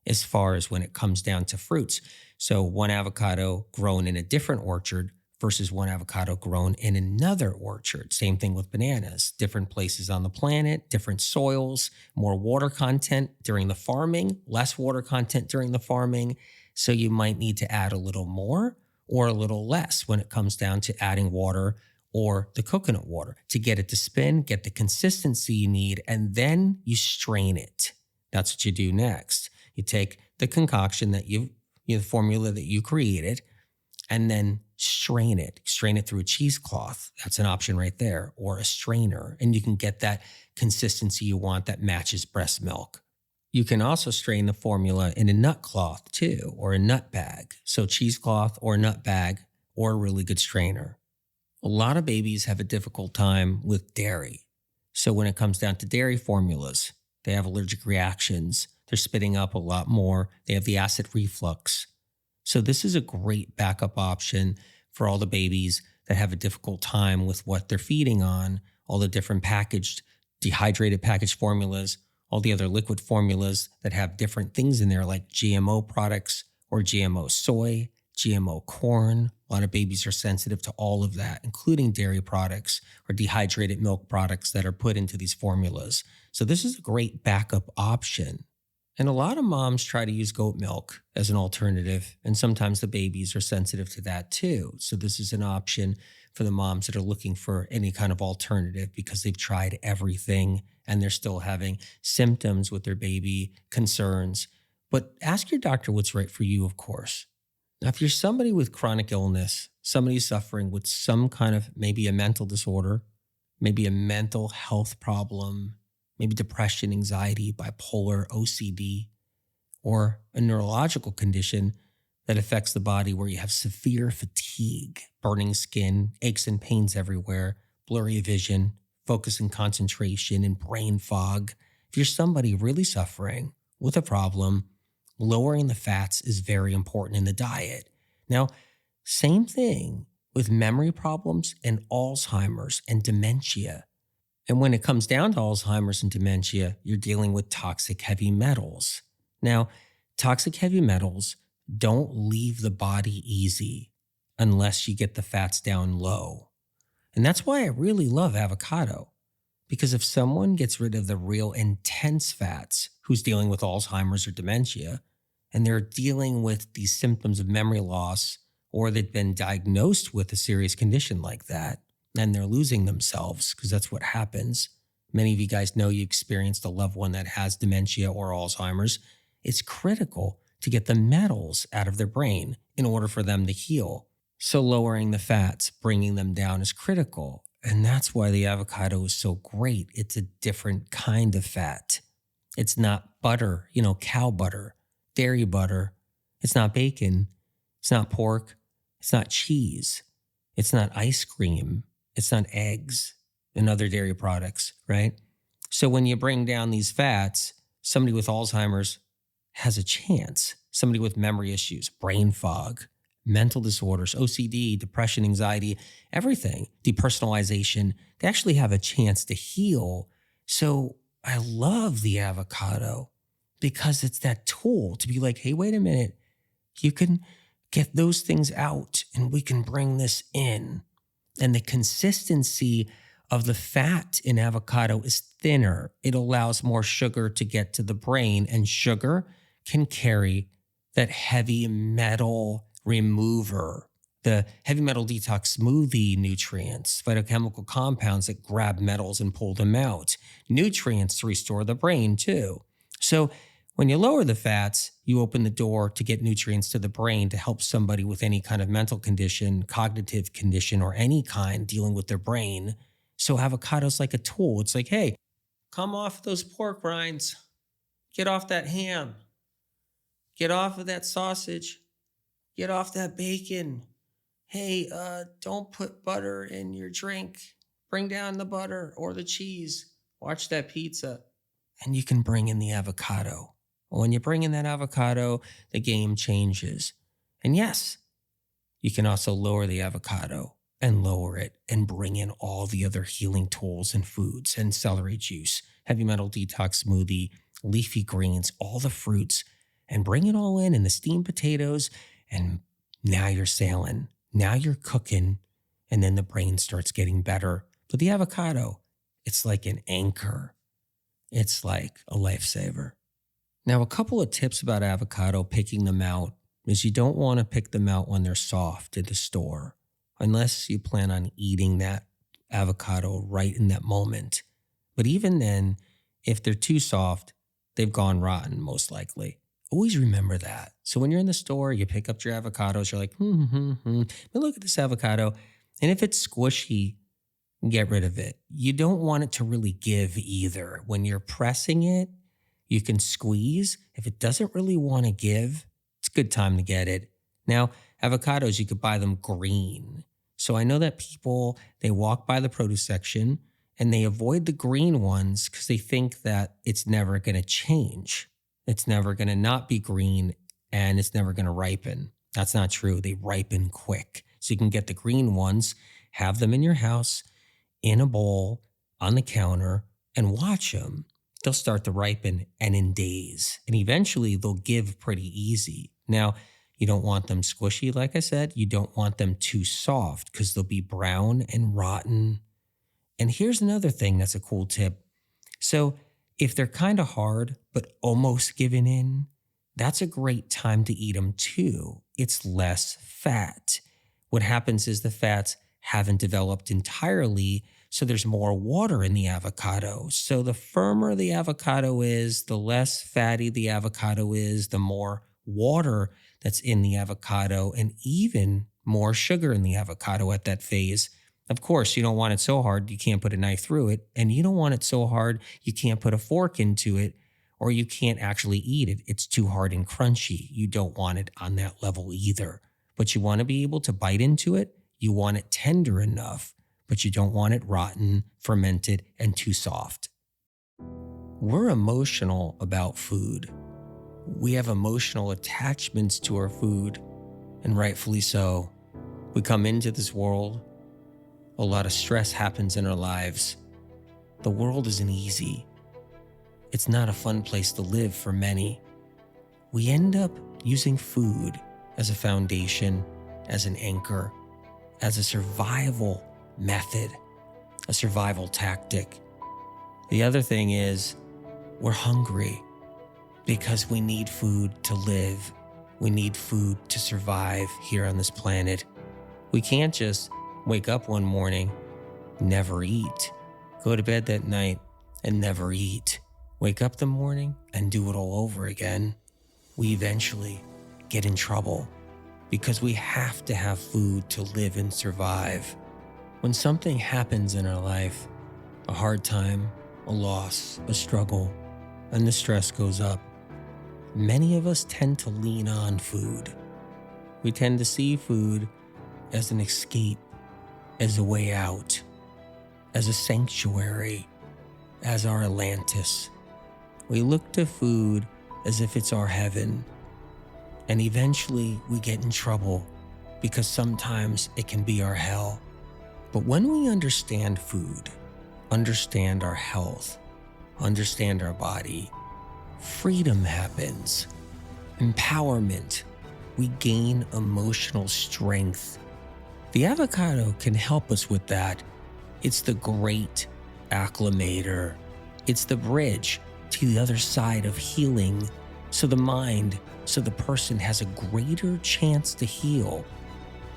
as far as when it comes down to fruits. So one avocado grown in a different orchard versus one avocado grown in another orchard. Same thing with bananas. Different places on the planet, different soils, more water content during the farming, less water content during the farming. So you might need to add a little more or a little less when it comes down to adding water or the coconut water to get it to spin, get the consistency you need, and then you strain it. That's what you do next. You take the concoction that the formula that you created, and then strain it. Strain it through a cheesecloth. That's an option right there, or a strainer. And you can get that consistency you want that matches breast milk. You can also strain the formula in a nut cloth too, or a nut bag. So cheesecloth or nut bag, or a really good strainer. A lot of babies have a difficult time with dairy. So when it comes down to dairy formulas, they have allergic reactions. They're spitting up a lot more. They have the acid reflux. So this is a great backup option for all the babies that have a difficult time with what they're feeding on, all the different dehydrated packaged formulas, all the other liquid formulas that have different things in there like GMO products or GMO soy, GMO corn. A lot of babies are sensitive to all of that, including dairy products or dehydrated milk products that are put into these formulas. So this is a great backup option. And a lot of moms try to use goat milk as an alternative, and sometimes the babies are sensitive to that too. So this is an option for the moms that are looking for any kind of alternative because they've tried everything and they're still having symptoms with their baby, concerns. But ask your doctor what's right for you, of course. Now, if you're somebody with chronic illness, somebody suffering with some kind of maybe a mental disorder, maybe a mental health problem, maybe depression, anxiety, bipolar, OCD, or a neurological condition that affects the body where you have severe fatigue, burning skin, aches and pains everywhere, blurry vision, focus and concentration, and brain fog. If you're somebody really suffering with a problem, lowering the fats is very important in the diet. Now, same thing with memory problems and Alzheimer's and dementia. And when it comes down to Alzheimer's and dementia, you're dealing with toxic heavy metals. Now, toxic heavy metals don't leave the body easy unless you get the fats down low. And that's why I really love avocado. Because if someone gets rid of the real intense fats, who's dealing with Alzheimer's or dementia, and they're dealing with these symptoms of memory loss, or they've been diagnosed with a serious condition like that, and they're losing themselves, because that's what happens. Many of you guys know you experienced a loved one that has dementia or Alzheimer's. It's critical to get the metals out of their brain in order for them to heal. So lowering the fats, bringing them down is critical. And that's why the avocado is so great. It's a different kind of fat. It's not butter, cow butter, dairy butter. It's not bacon. It's not pork. It's not cheese. It's not ice cream. It's not eggs and other dairy products, right? So when you bring down these fats, somebody with Alzheimer's has a chance. Somebody with memory issues, brain fog, mental disorders, OCD, depression, anxiety, everything, depersonalization, they actually have a chance to heal. So I love the avocado because it's that tool to be like, hey, wait a minute, you can get those things out and we can bring this in. And the consistency of the fat in avocado is thinner. It allows more sugar to get to the brain, and sugar can carry that heavy metal remover, the heavy metal detox smoothie nutrients, phytochemical compounds that grab metals and pull them out, nutrients to restore the brain too. So when you lower the fats, you open the door to get nutrients to the brain to help somebody with any kind of mental condition, cognitive condition, or any kind dealing with their brain. So avocado's like a tool. It's like, hey, come off those pork rinds. Get off that ham. Get off of that sausage. Get off that bacon. Hey, don't put butter in your drink. Bring down the butter or the cheese. Watch that pizza. And you can bring in the avocado. When you bring in that avocado, the game changes. And yes, you can also lower the avocado and lower it and bring in all the other healing tools and foods and celery juice, heavy metal detox smoothie, leafy greens, all the fruits, and bring it all in the steamed potatoes. And now you're sailing. Now you're cooking. And then the brain starts getting better. But the avocado, it's like an anchor. It's like a lifesaver. Now, a couple of tips about avocado, picking them out, is you don't want to pick them out when they're soft at the store, unless you plan on eating that avocado right in that moment. But even then, if they're too soft, they've gone rotten, most likely. Always remember that. So when you're in the store, you pick up your avocados, you're like, but look at this avocado. And if it's squishy, get rid of it. You don't want it to really give either. When you're pressing it, you can squeeze. If it doesn't really want to give, it's a good time to get it. Now, avocados, you could buy them green. So I know that people, they walk by the produce section and they avoid the green ones because they think that it's never going to change. It's never going to not be green and it's never going to ripen. That's not true. They ripen quick. So you can get the green ones, have them in your house, in a bowl, on the counter, and watch them. They'll start to ripen and in days. And eventually they'll give pretty easy. Now, you don't want them squishy, like I said. You don't want them too soft because they'll be brown and rotten. And here's another thing that's a cool tip. So if they're kind of hard, but almost giving in, that's a great time to eat them too. It's less fat. What happens is the fats haven't developed entirely, so there's more water in the avocado. So the firmer the avocado is, the less fatty the avocado is, the more water that's in the avocado, and even more sugar in the avocado at that phase. Of course, you don't want it so hard you can't put a knife through it, and you don't want it so hard you can't put a fork into it, or you can't actually eat it. It's too hard and crunchy. You don't want it on that level either. But you want to be able to bite into it. You want it tender enough, but you don't want it rotten, fermented, and too soft. We're emotional about food. We have emotional attachments to our food, and rightfully so. We come into this world. A lot of stress happens in our lives. The world isn't easy. It's not a fun place to live for many. We end up using food as a foundation, as an anchor, as a survival method, a survival tactic. The other thing is we're hungry because we need food to live. We need food to survive here on this planet. We can't just wake up one morning, never eat, go to bed that night and never eat, wake up the morning and do it all over again. We eventually get in trouble because we have to have food to live and survive. When something happens in our life, a hard time, a loss, a struggle, and the stress goes up, many of us tend to lean on food. We tend to see food as an escape, as a way out, as a sanctuary, as our Atlantis. We look to food as if it's our heaven. And eventually we get in trouble because sometimes it can be our hell. But when we understand food, understand our health, understand our body, freedom happens, empowerment, we gain emotional strength. The avocado can help us with that It's the great acclimator. It's the bridge to the other side of healing, so the person has a greater chance to heal.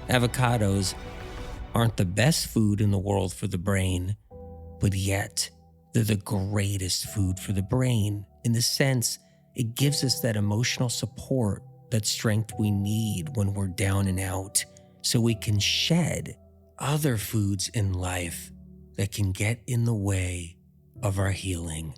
Avocados aren't the best food in the world for the brain, but yet they're the greatest food for the brain in the sense it gives us that emotional support, that strength we need when we're down and out, so we can shed other foods in life that can get in the way of our healing.